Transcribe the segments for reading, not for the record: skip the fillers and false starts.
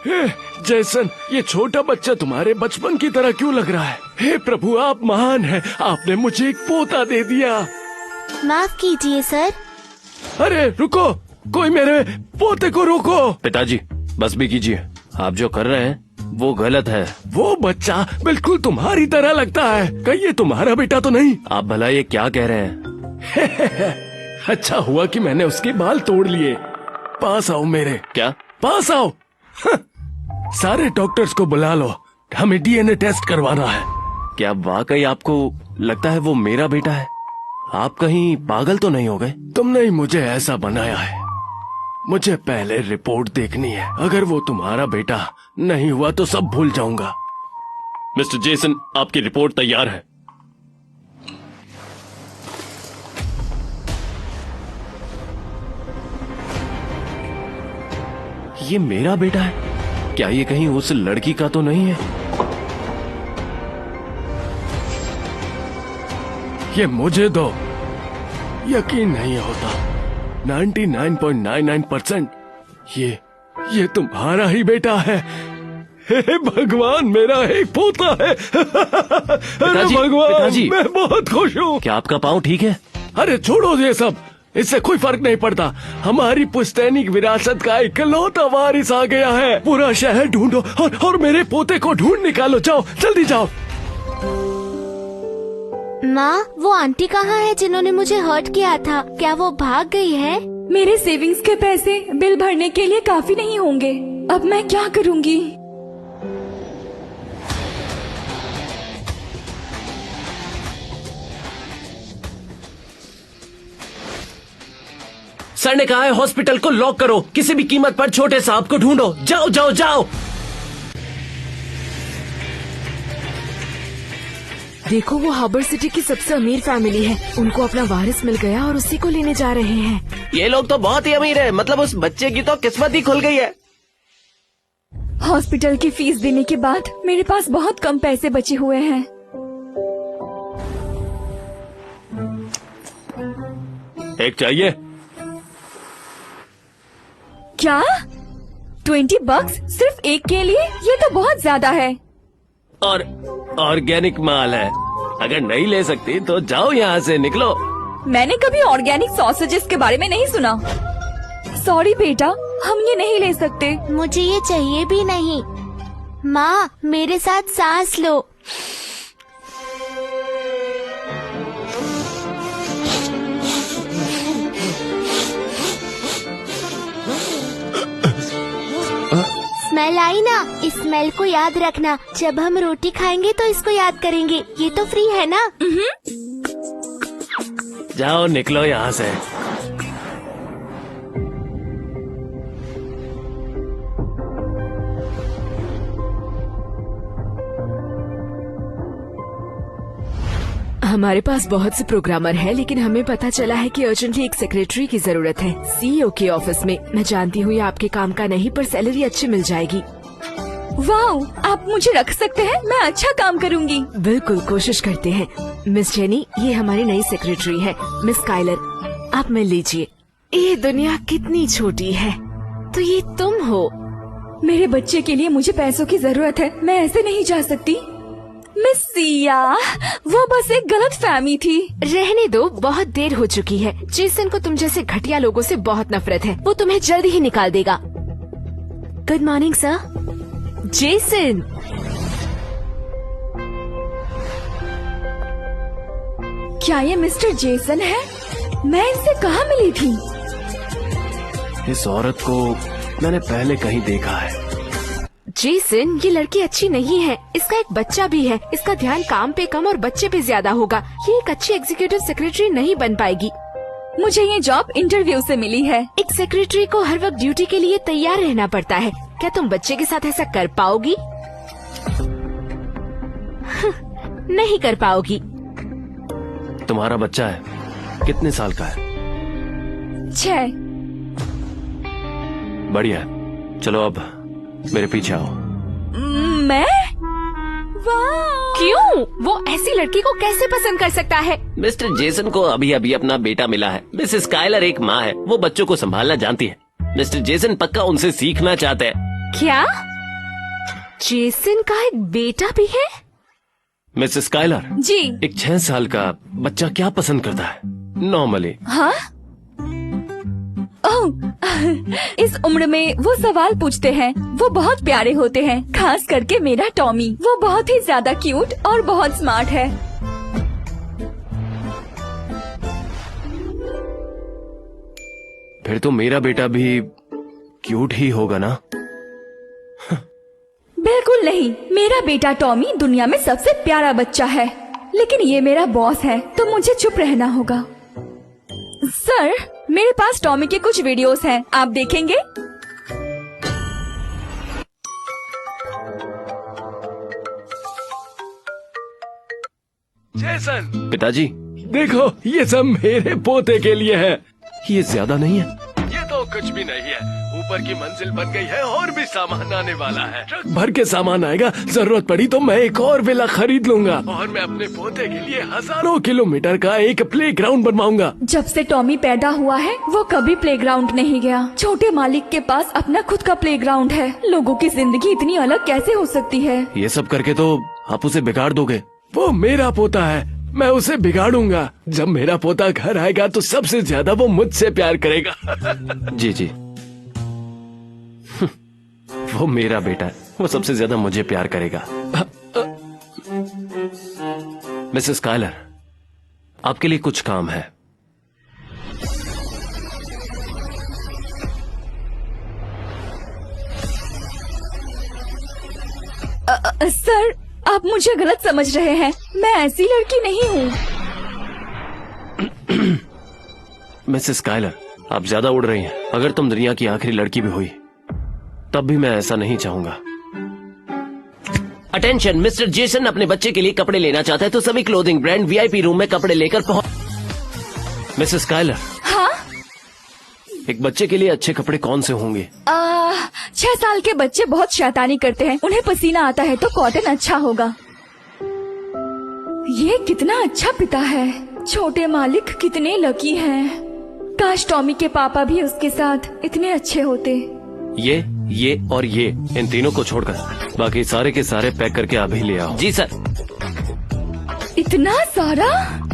हे जैसन, ये छोटा बच्चा तुम्हारे बचपन की तरह क्यों लग रहा है? हे प्रभु, आप महान हैं, आपने मुझे एक पोता दे दिया। माफ कीजिए सर। अरे रुको, कोई मेरे पोते को रोको। पिताजी बस भी कीजिए, आप जो कर रहे हैं वो गलत है। वो बच्चा बिल्कुल तुम्हारी तरह लगता है, कहीं ये तुम्हारा बेटा तो नहीं? आप भला ये क्या कह रहे हैं? अच्छा हुआ कि मैंने उसके बाल तोड़ लिए। पास आओ मेरे। क्या? पास आओ। सारे डॉक्टर्स को बुला लो, हमें डीएनए टेस्ट करवाना है। क्या वाकई आपको लगता है वो मेरा बेटा है? आप कहीं पागल तो नहीं हो गए? तुमने ही मुझे ऐसा बनाया है, मुझे पहले रिपोर्ट देखनी है। अगर वो तुम्हारा बेटा नहीं हुआ तो सब भूल जाऊंगा। मिस्टर जेसन, आपकी रिपोर्ट तैयार है। ये मेरा बेटा है? क्या ये कहीं उस लड़की का तो नहीं है? ये मुझे दो, यकीन नहीं होता। 99.99% ये तुम्हारा ही बेटा है। हे भगवान, मेरा एक पोता है। अरे भगवान, पिताजी, मैं बहुत खुश हूँ। क्या आपका पाँव ठीक है? अरे छोड़ो ये सब, इससे कोई फर्क नहीं पड़ता। हमारी पुश्तैनी विरासत का इकलौता वारिस आ गया है। पूरा शहर ढूंढो और मेरे पोते को ढूंढ निकालो। जाओ, जल्दी जाओ। माँ, वो आंटी कहाँ है जिन्होंने मुझे हर्ट किया था? क्या वो भाग गई है? मेरे सेविंग्स के पैसे बिल भरने के लिए काफी नहीं होंगे। अब मैं क्या करूँगी? सर ने कहा है हॉस्पिटल को लॉक करो, किसी भी कीमत पर छोटे साहब को ढूंढो। जाओ जाओ जाओ। देखो, वो हार्बर सिटी की सबसे अमीर फैमिली है। उनको अपना वारिस मिल गया और उसी को लेने जा रहे हैं। ये लोग तो बहुत ही अमीर है, मतलब उस बच्चे की तो किस्मत ही खुल गई है। हॉस्पिटल की फीस देने के बाद मेरे पास बहुत कम पैसे बचे हुए हैं। एक चाहिए? क्या? 20 बक्स सिर्फ एक के लिए? ये तो बहुत ज्यादा है। और ऑर्गेनिक माल है, अगर नहीं ले सकती तो जाओ यहाँ से, निकलो। मैंने कभी ऑर्गेनिक सॉसेजेस के बारे में नहीं सुना। सॉरी बेटा, हम ये नहीं ले सकते। मुझे ये चाहिए भी नहीं। माँ, मेरे साथ सांस लो। स्मेल आई ना? इस स्मेल को याद रखना। जब हम रोटी खाएंगे तो इसको याद करेंगे। ये तो फ्री है ना? जाओ, निकलो यहाँ से। हमारे पास बहुत से प्रोग्रामर हैं, लेकिन हमें पता चला है कि अर्जेंटली एक सेक्रेटरी की जरूरत है सीईओ के ऑफिस में। मैं जानती हूँ ये आपके काम का नहीं, पर सैलरी अच्छी मिल जाएगी। वाह, आप मुझे रख सकते हैं, मैं अच्छा काम करूँगी। बिल्कुल, कोशिश करते हैं। मिस जेनी, ये हमारी नई सेक्रेटरी है। मिस काइलर, आप मिल लीजिए। ये दुनिया कितनी छोटी है। तो ये तुम हो? मेरे बच्चे के लिए मुझे पैसों की जरूरत है, मैं ऐसे नहीं जा सकती। मिस सिया, वो बस एक गलत फहमी थी। रहने दो, बहुत देर हो चुकी है। जेसन को तुम जैसे घटिया लोगों से बहुत नफरत है। वो तुम्हें जल्दी ही निकाल देगा। Good morning sir. जेसन, क्या ये मिस्टर जेसन है? मैं इनसे कहाँ मिली थी? इस औरत को मैंने पहले कहीं देखा है। जेसन, ये लड़की अच्छी नहीं है। इसका एक बच्चा भी है। इसका ध्यान काम पे कम और बच्चे पे ज्यादा होगा। ये एक अच्छी एग्जीक्यूटिव सेक्रेटरी नहीं बन पाएगी। मुझे ये जॉब इंटरव्यू से मिली है। एक सेक्रेटरी को हर वक्त ड्यूटी के लिए तैयार रहना पड़ता है। क्या तुम बच्चे के साथ ऐसा कर पाओगी? नहीं कर पाओगी। तुम्हारा बच्चा है, कितने साल का है? 6। बढ़िया है, चलो अब मेरे पीछे आओ। मैं? वाह! क्यों? वो ऐसी लड़की को कैसे पसंद कर सकता है? मिस्टर जेसन को अभी अभी अपना बेटा मिला है। मिसेस काइलर एक माँ है, वो बच्चों को संभालना जानती है। मिस्टर जेसन पक्का उनसे सीखना चाहते हैं। क्या? जेसन का एक बेटा भी है? मिसेस स्काइलर, जी। एक 6 साल का बच्चा क्या पसंद करता है नॉर्मली? हाँ? ओह, इस उम्र में वो सवाल पूछते हैं। वो बहुत प्यारे होते हैं, खास करके मेरा टॉमी। वो बहुत ही ज्यादा क्यूट और बहुत स्मार्ट है। फिर तो मेरा बेटा भी क्यूट ही होगा ना? बिल्कुल नहीं, मेरा बेटा टॉमी दुनिया में सबसे प्यारा बच्चा है, लेकिन ये मेरा बॉस है तो मुझे चुप रहना होगा। सर, मेरे पास टॉमी के कुछ वीडियोस हैं, आप देखेंगे? जेसन, पिताजी, देखो ये सब मेरे पोते के लिए है। ये ज्यादा नहीं है? ये तो कुछ भी नहीं है, ऊपर की मंजिल बन गई है और भी सामान आने वाला है। ट्रक भर के सामान आएगा, जरूरत पड़ी तो मैं एक और विला खरीद लूंगा और मैं अपने पोते के लिए हजारों किलोमीटर का एक प्लेग्राउंड बनवाऊंगा। जब से टॉमी पैदा हुआ है वो कभी प्लेग्राउंड नहीं गया। छोटे मालिक के पास अपना खुद का प्लेग्राउंड है। लोगों की जिंदगी इतनी अलग कैसे हो सकती है? ये सब करके तो आप उसे बिगाड़ दोगे। वो मेरा पोता है, मैं उसे बिगाड़ूंगा। जब मेरा पोता घर आएगा तो सबसे ज्यादा वो मुझसे प्यार करेगा। जी जी, वो मेरा बेटा है, वो सबसे ज्यादा मुझे प्यार करेगा। मिसेस स्काइलर, आपके लिए कुछ काम है। सर, आप मुझे गलत समझ रहे हैं। मैं ऐसी लड़की नहीं हूँ। मिसेस स्काइलर, आप ज्यादा उड़ रही हैं। अगर तुम दुनिया की आखिरी लड़की भी हुई तब भी मैं ऐसा नहीं चाहूंगा। अटेंशन, मिस्टर जेसन अपने बच्चे के लिए कपड़े लेना चाहता है तो सभी क्लोथिंग ब्रांड वीआईपी रूम में कपड़े लेकर पहुंच। मिसेस स्काइलर, हाँ? एक बच्चे के लिए अच्छे कपड़े कौन से होंगे? 6 साल के बच्चे बहुत शैतानी करते हैं, उन्हें पसीना आता है तो कॉटन अच्छा होगा। ये कितना अच्छा पिता है। छोटे मालिक कितने लकी हैं। काश टॉमी के पापा भी उसके साथ इतने अच्छे होते। ये और ये, इन तीनों को छोड़कर बाकी सारे के सारे पैक करके अभी ले आओ। जी सर। इतना सारा?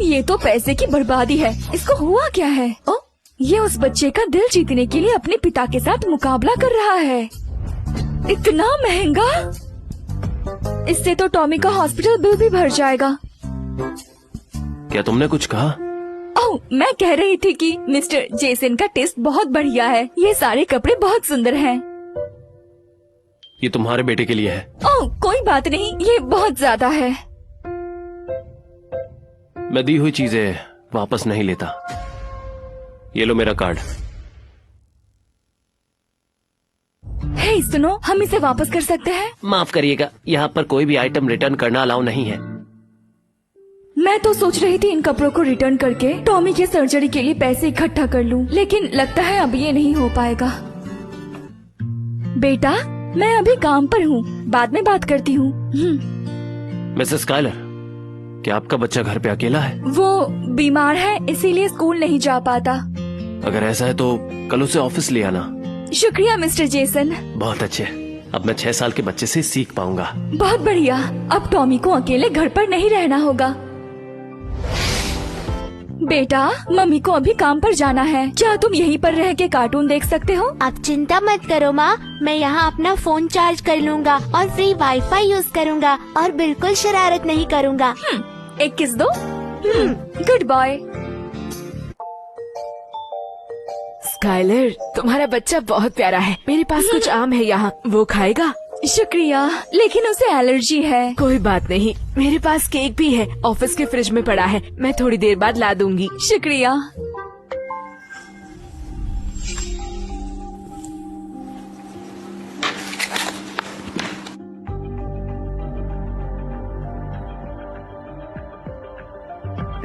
ये तो पैसे की बर्बादी है। इसको हुआ क्या है? ओ, ये उस बच्चे का दिल जीतने के लिए अपने पिता के साथ मुकाबला कर रहा है। इतना महंगा? इससे तो टॉमी का हॉस्पिटल बिल भी भर जाएगा। क्या तुमने कुछ कहा? ओह, मैं कह रही थी कि मिस्टर जेसन का टेस्ट बहुत बढ़िया है। ये सारे कपड़े बहुत सुंदर हैं। ये तुम्हारे बेटे के लिए है। ओह, कोई बात नहीं, ये बहुत ज्यादा है। मैं दी हुई चीजें वापस नहीं लेता। ये लो मेरा कार्ड। हे, सुनो, हम इसे वापस कर सकते हैं? माफ करिएगा, यहाँ पर कोई भी आइटम रिटर्न करना अलाउ नहीं है। मैं तो सोच रही थी इन कपड़ों को रिटर्न करके टॉमी के सर्जरी के लिए पैसे इकट्ठा कर लूं, लेकिन लगता है अब ये नहीं हो पाएगा। बेटा, मैं अभी काम पर हूँ, बाद में बात करती हूँ। मिसेस स्काइलर, क्या आपका बच्चा घर पे अकेला है? वो बीमार है, इसीलिए स्कूल नहीं जा पाता। अगर ऐसा है तो कल उसे ऑफिस ले आना। शुक्रिया मिस्टर जेसन। बहुत अच्छे, अब मैं 6 साल के बच्चे से सीख पाऊंगा। बहुत बढ़िया, अब टॉमी को अकेले घर पर नहीं रहना होगा। बेटा, मम्मी को अभी काम पर जाना है, क्या तुम यहीं पर रह के कार्टून देख सकते हो? आप चिंता मत करो माँ, मैं यहाँ अपना फोन चार्ज कर लूँगा और फ्री वाईफाई यूज करूँगा और बिल्कुल शरारत नहीं करूँगा। एक किस दो। Good boy. स्काइलर, तुम्हारा बच्चा बहुत प्यारा है। मेरे पास कुछ आम है यहाँ, वो खाएगा? शुक्रिया, लेकिन उसे एलर्जी है। कोई बात नहीं, मेरे पास केक भी है, ऑफिस के फ्रिज में पड़ा है, मैं थोड़ी देर बाद ला दूंगी। शुक्रिया।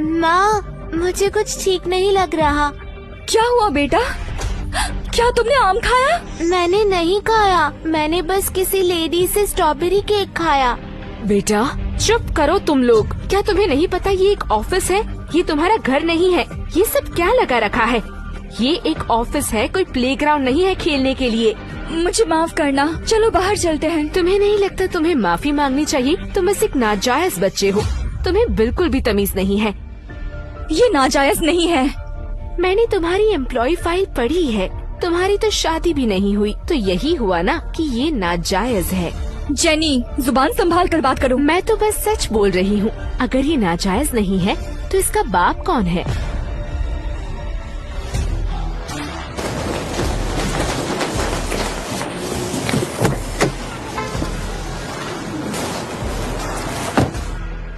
माँ, मुझे कुछ ठीक नहीं लग रहा। क्या हुआ बेटा? क्या तुमने आम खाया? मैंने नहीं खाया, मैंने बस किसी लेडी से स्ट्रॉबेरी केक खाया। बेटा चुप करो तुम लोग। क्या तुम्हें नहीं पता ये एक ऑफिस है, ये तुम्हारा घर नहीं है। ये सब क्या लगा रखा है? ये एक ऑफिस है, कोई प्लेग्राउंड नहीं है खेलने के लिए। मुझे माफ करना, चलो बाहर चलते हैं। तुम्हें नहीं लगता तुम्हें माफी मांगनी चाहिए? तुम बस एक नाजायज बच्चे हो, तुम्हें बिल्कुल भी तमीज नहीं है। ये नाजायज नहीं है। मैंने तुम्हारी एम्प्लॉय फाइल पढ़ी है, तुम्हारी तो शादी भी नहीं हुई, तो यही हुआ ना कि ये नाजायज है। जेनी, जुबान संभाल कर बात करो। मैं तो बस सच बोल रही हूँ। अगर ये नाजायज नहीं है तो इसका बाप कौन है?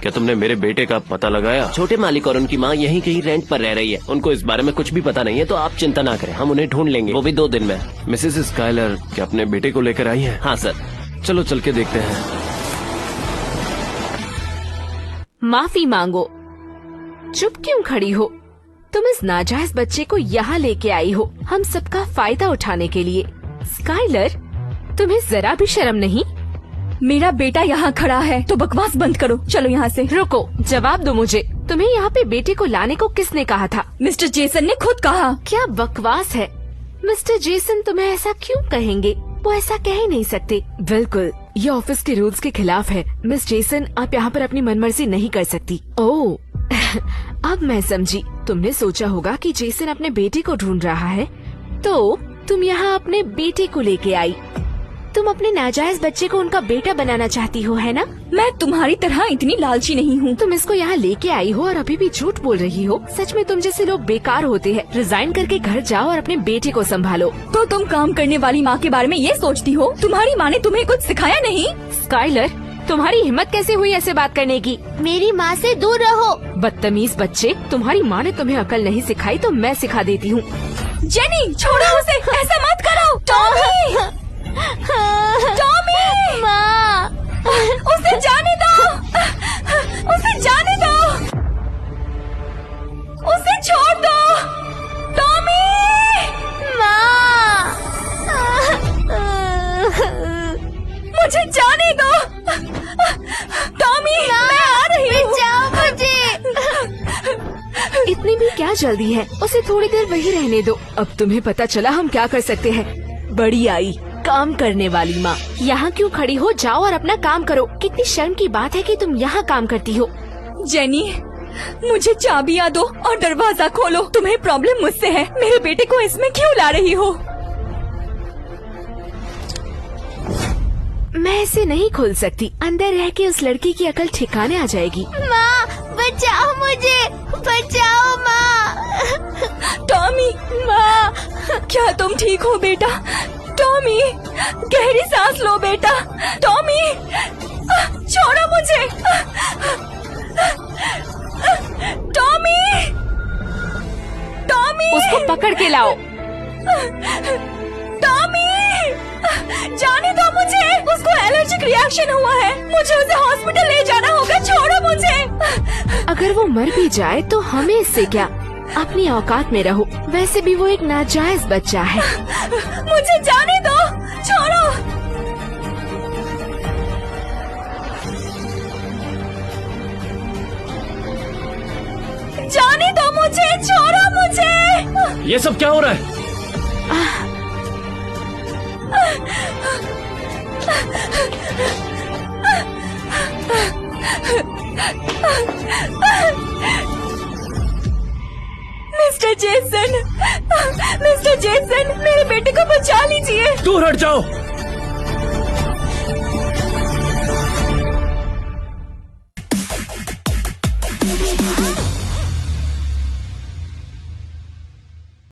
क्या तुमने मेरे बेटे का पता लगाया? छोटे मालिक और उनकी माँ यहीं कहीं रेंट पर रह रही है। उनको इस बारे में कुछ भी पता नहीं है, तो आप चिंता ना करें, हम उन्हें ढूंढ लेंगे, वो भी 2 दिन में। मिसेस स्काइलर क्या अपने बेटे को लेकर आई है? हाँ सर। चलो चल के देखते हैं। माफी मांगो। चुप क्यों खड़ी हो? तुम इस नाजायज बच्चे को यहाँ लेके आई हो हम सबका फायदा उठाने के लिए। स्काइलर, तुम्हें जरा भी शर्म नहीं? मेरा बेटा यहाँ खड़ा है, तो बकवास बंद करो, चलो यहाँ से। रुको, जवाब दो मुझे। तुम्हें यहाँ पे बेटे को लाने को किसने कहा था? मिस्टर जेसन ने खुद कहा। क्या बकवास है? मिस्टर जेसन तुम्हें ऐसा क्यों कहेंगे? वो ऐसा कह ही नहीं सकते। बिल्कुल, ये ऑफिस के रूल्स के खिलाफ है। मिस जेसन, आप यहाँ पर अपनी मनमर्जी नहीं कर सकती। ओह अब मैं समझी। तुमने सोचा होगा कि जेसन अपने बेटे को ढूंढ रहा है, तो तुम यहाँ अपने बेटे को लेके आई। तुम अपने नाजायज बच्चे को उनका बेटा बनाना चाहती हो, है ना? मैं तुम्हारी तरह इतनी लालची नहीं हूँ। तुम इसको यहाँ लेके आई हो और अभी भी झूठ बोल रही हो। सच में तुम जैसे लोग बेकार होते हैं। रिजाइन करके घर जाओ और अपने बेटे को संभालो। तो तुम काम करने वाली माँ के बारे में ये सोचती हो? तुम्हारी माँ ने तुम्हें कुछ सिखाया नहीं? स्काइलर, तुम्हारी हिम्मत कैसे हुई ऐसे बात करने की? मेरी माँ से दूर रहो। बदतमीज बच्चे, तुम्हारी माँ ने तुम्हें अकल नहीं सिखाई तो मैं सिखा देती हूँ। जेनी, छोड़ो उसे, ऐसा मत करो। टॉमी, टॉमी, माँ, उसे जाने दो, उसे जाने दो, उसे छोड़ दो। टॉमी, माँ, मुझे जाने दो। टॉमी, मैं आ रही हूँ। बचाओ मुझे। इतनी भी क्या जल्दी है? उसे थोड़ी देर वही रहने दो। अब तुम्हें पता चला हम क्या कर सकते हैं। बड़ी आई, काम करने वाली माँ। यहाँ क्यों खड़ी हो? जाओ और अपना काम करो। कितनी शर्म की बात है कि तुम यहाँ काम करती हो। जेनी, मुझे चाबियाँ दो और दरवाजा खोलो। तुम्हें प्रॉब्लम मुझसे है, मेरे बेटे को इसमें क्यों ला रही हो? मैं इसे नहीं खोल सकती। अंदर रह के उस लड़की की अकल ठिकाने आ जाएगी। माँ, बचाओ मुझे, बचाओ माँ। टॉमी, माँ, क्या तुम ठीक हो बेटा? टॉमी, गहरी सांस लो बेटा। टॉमी, छोड़ो मुझे। टॉमी, टॉमी, उसको पकड़ के लाओ। टॉमी, जाने दो मुझे। उसको एलर्जिक रिएक्शन हुआ है, मुझे उसे हॉस्पिटल ले जाना होगा। छोड़ो मुझे। अगर वो मर भी जाए तो हमें इससे क्या? अपनी औकात में रहो। वैसे भी वो एक नाजायज बच्चा है। मुझे जाने दो, छोड़ो। जाने दो मुझे, छोड़ो मुझे। ये सब क्या हो रहा है? मिस्टर जेसन, मिस्टर जेसन, मेरे बेटे को बचा लीजिए। दूर हट जाओ।